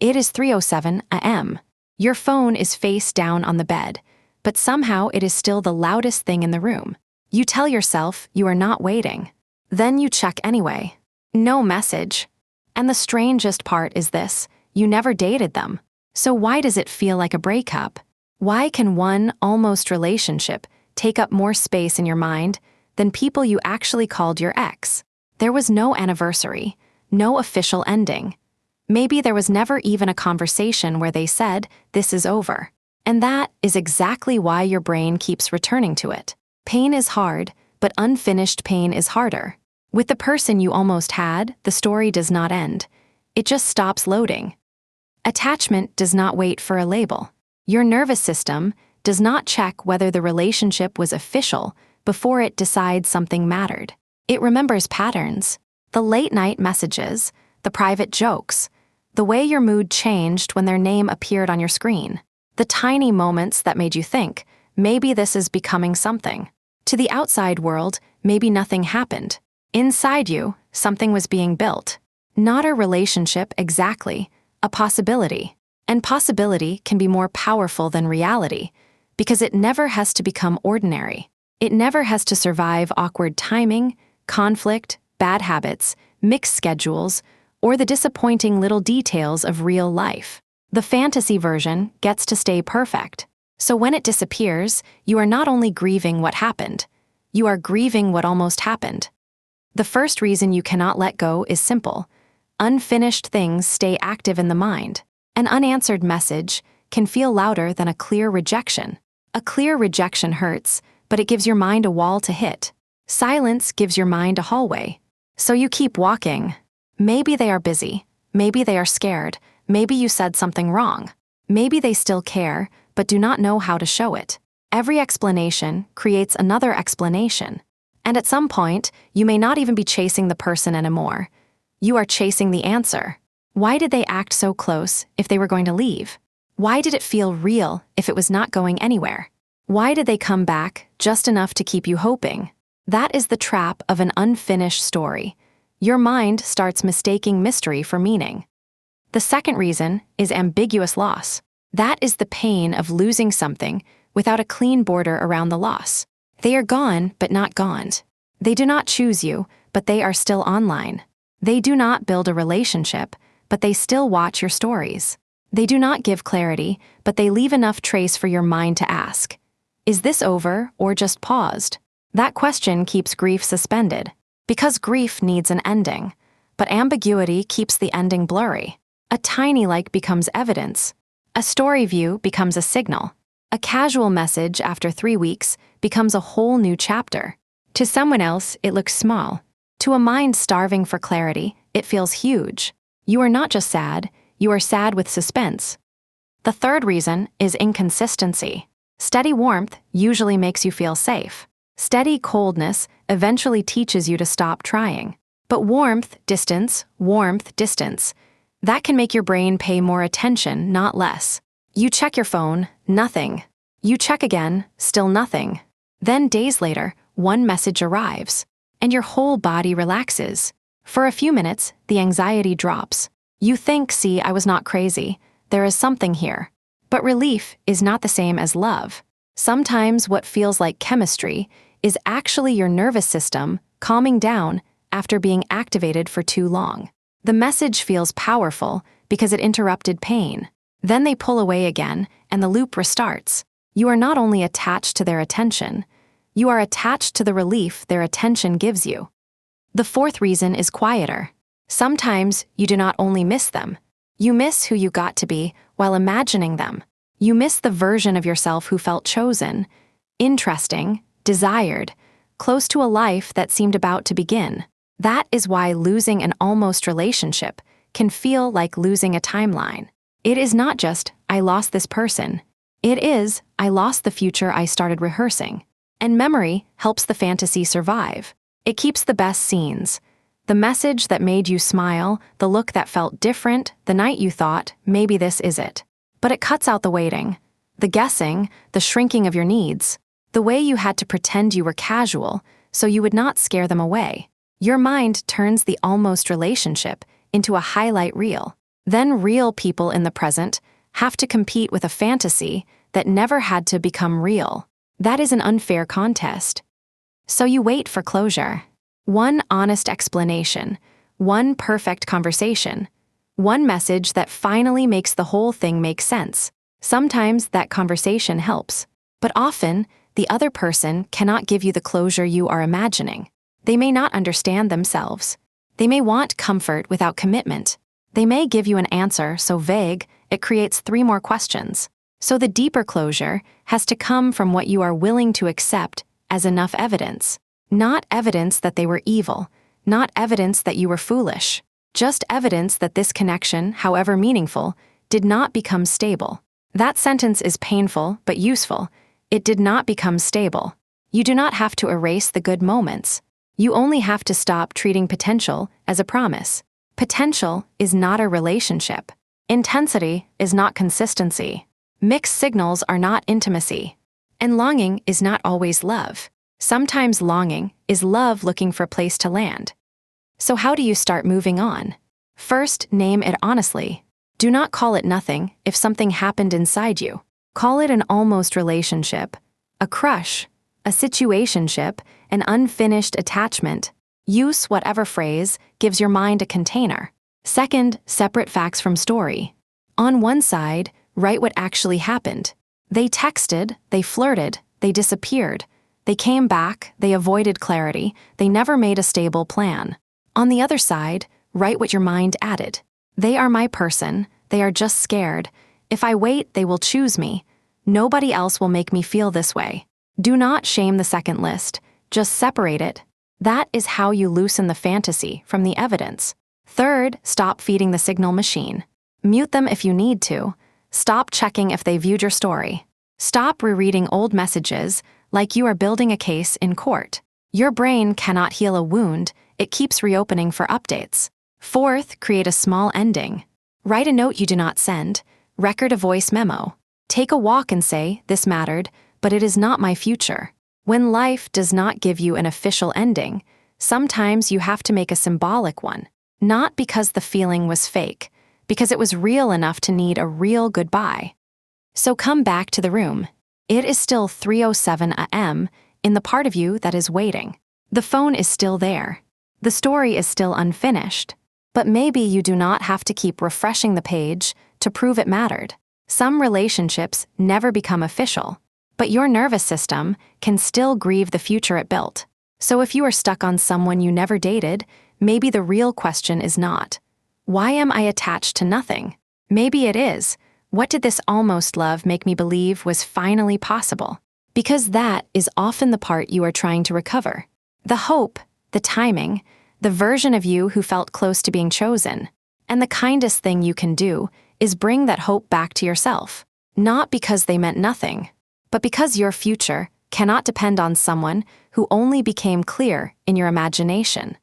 It is 3:07 a.m. Your phone is face down on the bed, but somehow it is still the loudest thing in the room. You tell yourself you are not waiting. Then you check anyway. No message. And the strangest part is this: you never dated them. So why does it feel like a breakup? Why can one almost relationship take up more space in your mind than people you actually called your ex? There was no anniversary, no official ending. Maybe there was never even a conversation where they said, "This is over." And that is exactly why your brain keeps returning to it. Pain is hard, but unfinished pain is harder. With the person you almost had, the story does not end. It just stops loading. Attachment does not wait for a label. Your nervous system does not check whether the relationship was official before it decides something mattered. It remembers patterns, the late-night messages, the private jokes, the way your mood changed when their name appeared on your screen, the tiny moments that made you think, maybe this is becoming something. To the outside world, maybe nothing happened. Inside you, something was being built. Not a relationship exactly, a possibility. And possibility can be more powerful than reality, because it never has to become ordinary. It never has to survive awkward timing, conflict, bad habits, mixed schedules, or the disappointing little details of real life. The fantasy version gets to stay perfect. So when it disappears, you are not only grieving what happened, you are grieving what almost happened. The first reason you cannot let go is simple. Unfinished things stay active in the mind. An unanswered message can feel louder than a clear rejection. A clear rejection hurts, but it gives your mind a wall to hit. Silence gives your mind a hallway. So you keep walking. Maybe they are busy. Maybe they are scared. Maybe you said something wrong. Maybe they still care, but do not know how to show it. Every explanation creates another explanation. And at some point, you may not even be chasing the person anymore. You are chasing the answer. Why did they act so close if they were going to leave? Why did it feel real if it was not going anywhere? Why did they come back just enough to keep you hoping? That is the trap of an unfinished story. Your mind starts mistaking mystery for meaning. The second reason is ambiguous loss. That is the pain of losing something without a clean border around the loss. They are gone, but not gone. They do not choose you, but they are still online. They do not build a relationship, but they still watch your stories. They do not give clarity, but they leave enough trace for your mind to ask, is this over or just paused? That question keeps grief suspended, because grief needs an ending, but ambiguity keeps the ending blurry. A tiny like becomes evidence. A story view becomes a signal. A casual message after 3 weeks becomes a whole new chapter. To someone else, it looks small. To a mind starving for clarity, it feels huge. You are not just sad, you are sad with suspense. The third reason is inconsistency. Steady warmth usually makes you feel safe. Steady coldness eventually teaches you to stop trying. But warmth, distance, that can make your brain pay more attention, not less. You check your phone, nothing. You check again, still nothing. Then days later, one message arrives, and your whole body relaxes. For a few minutes, the anxiety drops. You think, see, I was not crazy. There is something here. But relief is not the same as love. Sometimes what feels like chemistry is actually your nervous system calming down after being activated for too long. The message feels powerful because it interrupted pain. Then they pull away again, and the loop restarts. You are not only attached to their attention, you are attached to the relief their attention gives you. The fourth reason is quieter. Sometimes you do not only miss them, you miss who you got to be while imagining them. You miss the version of yourself who felt chosen, interesting, desired, close to a life that seemed about to begin. That is why losing an almost relationship can feel like losing a timeline. It is not just, I lost this person. It is, I lost the future I started rehearsing. And memory helps the fantasy survive. It keeps the best scenes. The message that made you smile, the look that felt different, the night you thought, maybe this is it. But it cuts out the waiting, the guessing, the shrinking of your needs, the way you had to pretend you were casual so you would not scare them away. Your mind turns the almost relationship into a highlight reel. Then real people in the present have to compete with a fantasy that never had to become real. That is an unfair contest. So you wait for closure. One honest explanation, one perfect conversation, one message that finally makes the whole thing make sense. Sometimes that conversation helps, but often the other person cannot give you the closure you are imagining. They may not understand themselves. They may want comfort without commitment. They may give you an answer so vague it creates 3 more questions. So the deeper closure has to come from what you are willing to accept as enough evidence. Not evidence that they were evil, not evidence that you were foolish, just evidence that this connection, however meaningful, did not become stable. That sentence is painful but useful. It did not become stable. You do not have to erase the good moments. You only have to stop treating potential as a promise. Potential is not a relationship. Intensity is not consistency. Mixed signals are not intimacy. And longing is not always love. Sometimes longing is love looking for a place to land. So how do you start moving on? First, name it honestly. Do not call it nothing if something happened inside you. Call it an almost relationship, a crush, a situationship, an unfinished attachment. Use whatever phrase gives your mind a container. Second, separate facts from story. On one side, write what actually happened. They texted, they flirted, they disappeared. They came back, they avoided clarity, they never made a stable plan. On the other side, write what your mind added. They are my person, they are just scared. If I wait, they will choose me. Nobody else will make me feel this way. Do not shame the second list, just separate it. That is how you loosen the fantasy from the evidence. Third, stop feeding the signal machine. Mute them if you need to. Stop checking if they viewed your story. Stop rereading old messages like you are building a case in court. Your brain cannot heal a wound, it keeps reopening for updates. Fourth, create a small ending. Write a note you do not send. Record a voice memo. Take a walk and say, this mattered, but it is not my future. When life does not give you an official ending, sometimes you have to make a symbolic one. Not because the feeling was fake, because it was real enough to need a real goodbye. So come back to the room. It is still 3:07 a.m. in the part of you that is waiting. The phone is still there. The story is still unfinished. But maybe you do not have to keep refreshing the page to prove it mattered. Some relationships never become official, but your nervous system can still grieve the future it built. So if you are stuck on someone you never dated, maybe the real question is not, why am I attached to nothing? Maybe it is, what did this almost love make me believe was finally possible? Because that is often the part you are trying to recover. The hope, the timing, the version of you who felt close to being chosen. And the kindest thing you can do is bring that hope back to yourself. Not because they meant nothing, but because your future cannot depend on someone who only became clear in your imagination.